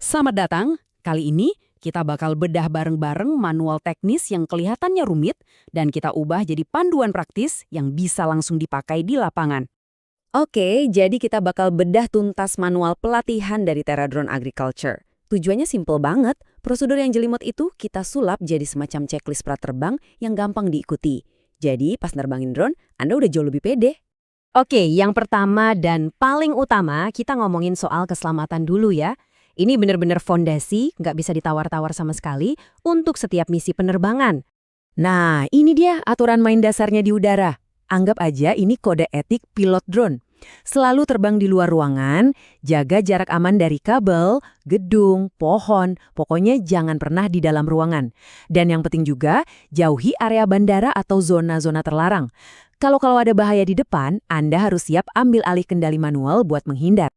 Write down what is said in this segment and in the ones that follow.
Selamat datang. Kali ini kita bakal bedah bareng-bareng manual teknis yang kelihatannya rumit dan kita ubah jadi panduan praktis yang bisa langsung dipakai di lapangan. Oke, jadi kita bakal bedah tuntas manual pelatihan dari Terra Drone Agriculture. Tujuannya simple banget, prosedur yang jelimet itu kita sulap jadi semacam checklist praterbang yang gampang diikuti. Jadi pas nerbangin drone, Anda udah jauh lebih pede. Oke, yang pertama dan paling utama kita ngomongin soal keselamatan dulu ya. Ini bener-bener fondasi, nggak bisa ditawar-tawar sama sekali untuk setiap misi penerbangan. Nah, ini dia aturan main dasarnya di udara. Anggap aja ini kode etik pilot drone. Selalu terbang di luar ruangan, jaga jarak aman dari kabel, gedung, pohon, pokoknya jangan pernah di dalam ruangan. Dan yang penting juga, jauhi area bandara atau zona-zona terlarang. Kalau ada bahaya di depan, Anda harus siap ambil alih kendali manual buat menghindar.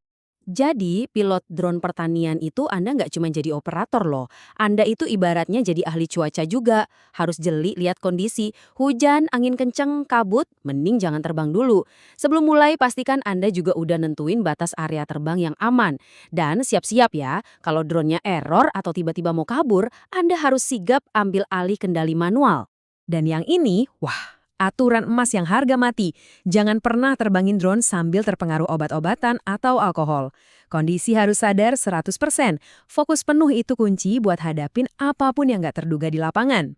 Jadi, pilot drone pertanian itu Anda nggak cuma jadi operator loh. Anda itu ibaratnya jadi ahli cuaca juga. Harus jeli lihat kondisi. Hujan, angin kenceng, kabut, mending jangan terbang dulu. Sebelum mulai, pastikan Anda juga udah nentuin batas area terbang yang aman. Dan siap-siap ya, kalau drone-nya error atau tiba-tiba mau kabur, Anda harus sigap ambil alih kendali manual. Dan yang ini, wah, aturan emas yang harga mati. Jangan pernah terbangin drone sambil terpengaruh obat-obatan atau alkohol. Kondisi harus sadar 100%. Fokus penuh itu kunci buat hadapin apapun yang nggak terduga di lapangan.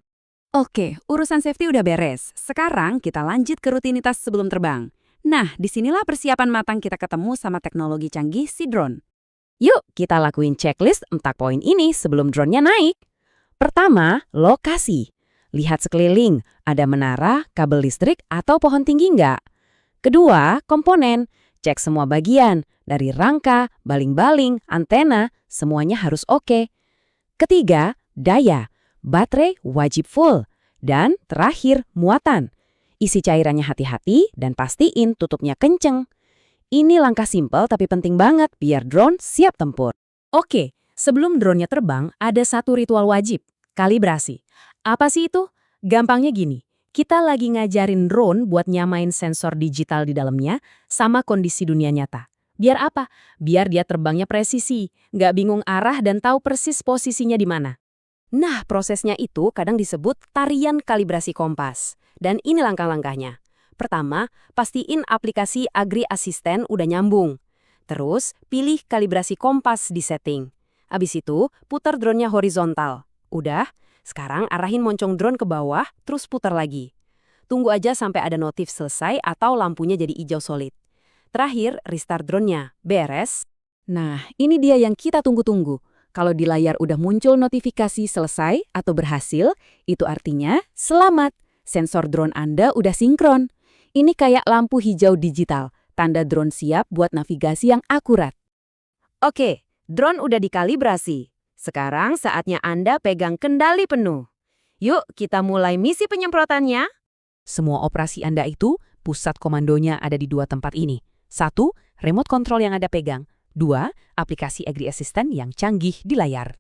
Oke, urusan safety udah beres. Sekarang kita lanjut ke rutinitas sebelum terbang. Nah, disinilah persiapan matang kita ketemu sama teknologi canggih si drone. Yuk, kita lakuin checklist 4 poin ini sebelum drone-nya naik. Pertama, lokasi. Lihat sekeliling, ada menara, kabel listrik, atau pohon tinggi nggak? Kedua, komponen. Cek semua bagian, dari rangka, baling-baling, antena, semuanya harus oke. Ketiga, daya. Baterai wajib full. Dan terakhir, muatan. Isi cairannya hati-hati dan pastiin tutupnya kenceng. Ini langkah simpel tapi penting banget biar drone siap tempur. Oke, sebelum drone-nya terbang, ada satu ritual wajib, kalibrasi. Apa sih itu? Gampangnya gini, kita lagi ngajarin drone buat nyamain sensor digital di dalamnya sama kondisi dunia nyata. Biar apa? Biar dia terbangnya presisi, nggak bingung arah dan tahu persis posisinya di mana. Nah, prosesnya itu kadang disebut tarian kalibrasi kompas. Dan ini langkah-langkahnya. Pertama, pastiin aplikasi Agri Assistant udah nyambung. Terus, pilih kalibrasi kompas di setting. Abis itu, putar drone-nya horizontal. Udah? Sekarang arahin moncong drone ke bawah, terus putar lagi. Tunggu aja sampai ada notif selesai atau lampunya jadi hijau solid. Terakhir, restart drone-nya. Beres? Nah, ini dia yang kita tunggu-tunggu. Kalau di layar udah muncul notifikasi selesai atau berhasil, itu artinya selamat. Sensor drone Anda udah sinkron. Ini kayak lampu hijau digital, tanda drone siap buat navigasi yang akurat. Oke, drone udah dikalibrasi. Sekarang saatnya Anda pegang kendali penuh. Yuk, kita mulai misi penyemprotannya. Semua operasi Anda itu, pusat komandonya ada di 2 tempat ini. 1, remote control yang Anda pegang. 2, aplikasi Agri Assistant yang canggih di layar.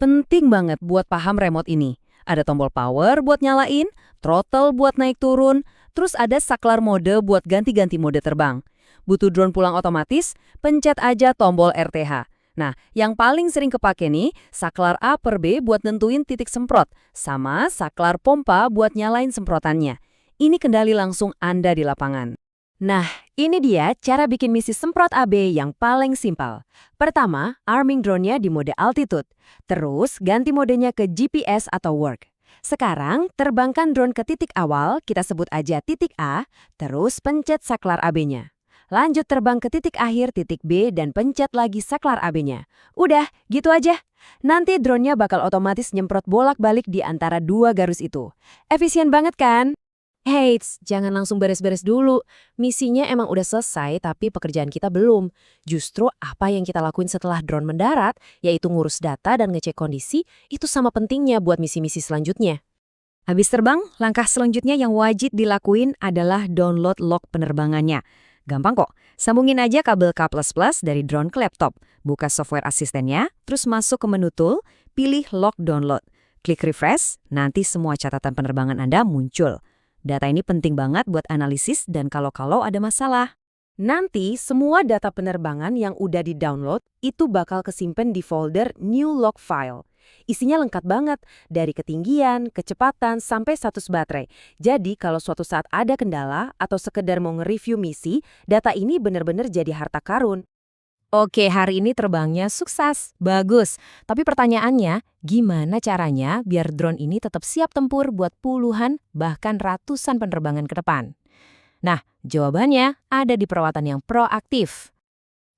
Penting banget buat paham remote ini. Ada tombol power buat nyalain, throttle buat naik turun, terus ada saklar mode buat ganti-ganti mode terbang. Butuh drone pulang otomatis? Pencet aja tombol RTH. Nah, yang paling sering kepake nih, saklar A per B buat nentuin titik semprot, sama saklar pompa buat nyalain semprotannya. Ini kendali langsung Anda di lapangan. Nah, ini dia cara bikin misi semprot AB yang paling simpel. Pertama, arming drone-nya di mode altitude. Terus, ganti modenya ke GPS atau work. Sekarang, terbangkan drone ke titik awal, kita sebut aja titik A, terus pencet saklar AB-nya. Lanjut terbang ke titik akhir titik B dan pencet lagi saklar AB-nya. Udah, gitu aja. Nanti drone-nya bakal otomatis nyemprot bolak-balik di antara 2 garis itu. Efisien banget kan? Heits, jangan langsung beres-beres dulu. Misinya emang udah selesai, tapi pekerjaan kita belum. Justru apa yang kita lakuin setelah drone mendarat, yaitu ngurus data dan ngecek kondisi, itu sama pentingnya buat misi-misi selanjutnya. Habis terbang, langkah selanjutnya yang wajib dilakuin adalah download log penerbangannya. Gampang kok, sambungin aja kabel K++ dari drone ke laptop, buka software asistennya, terus masuk ke menu tool, pilih log download. Klik refresh, nanti semua catatan penerbangan Anda muncul. Data ini penting banget buat analisis dan kalau ada masalah. Nanti semua data penerbangan yang udah di-download itu bakal kesimpan di folder New Log File. Isinya lengkap banget, dari ketinggian, kecepatan, sampai status baterai. Jadi kalau suatu saat ada kendala atau sekedar mau nge-review misi, data ini benar-benar jadi harta karun. Oke, hari ini terbangnya sukses. Bagus. Tapi pertanyaannya, gimana caranya biar drone ini tetap siap tempur buat puluhan, bahkan ratusan penerbangan ke depan? Nah, jawabannya ada di perawatan yang proaktif.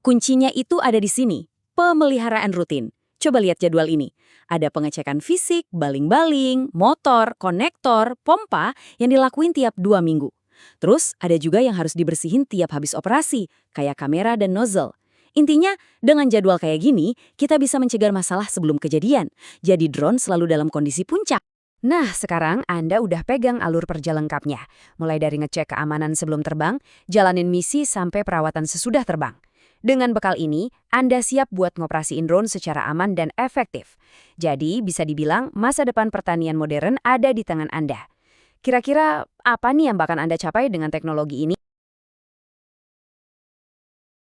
Kuncinya itu ada di sini, pemeliharaan rutin. Coba lihat jadwal ini. Ada pengecekan fisik, baling-baling, motor, konektor, pompa yang dilakuin tiap 2 minggu. Terus ada juga yang harus dibersihin tiap habis operasi, kayak kamera dan nozzle. Intinya, dengan jadwal kayak gini, kita bisa mencegah masalah sebelum kejadian. Jadi drone selalu dalam kondisi puncak. Nah, sekarang Anda udah pegang alur perjalanan lengkapnya. Mulai dari ngecek keamanan sebelum terbang, jalanin misi sampai perawatan sesudah terbang. Dengan bekal ini, Anda siap buat ngoperasiin drone secara aman dan efektif. Jadi, bisa dibilang masa depan pertanian modern ada di tangan Anda. Kira-kira apa nih yang bakal Anda capai dengan teknologi ini?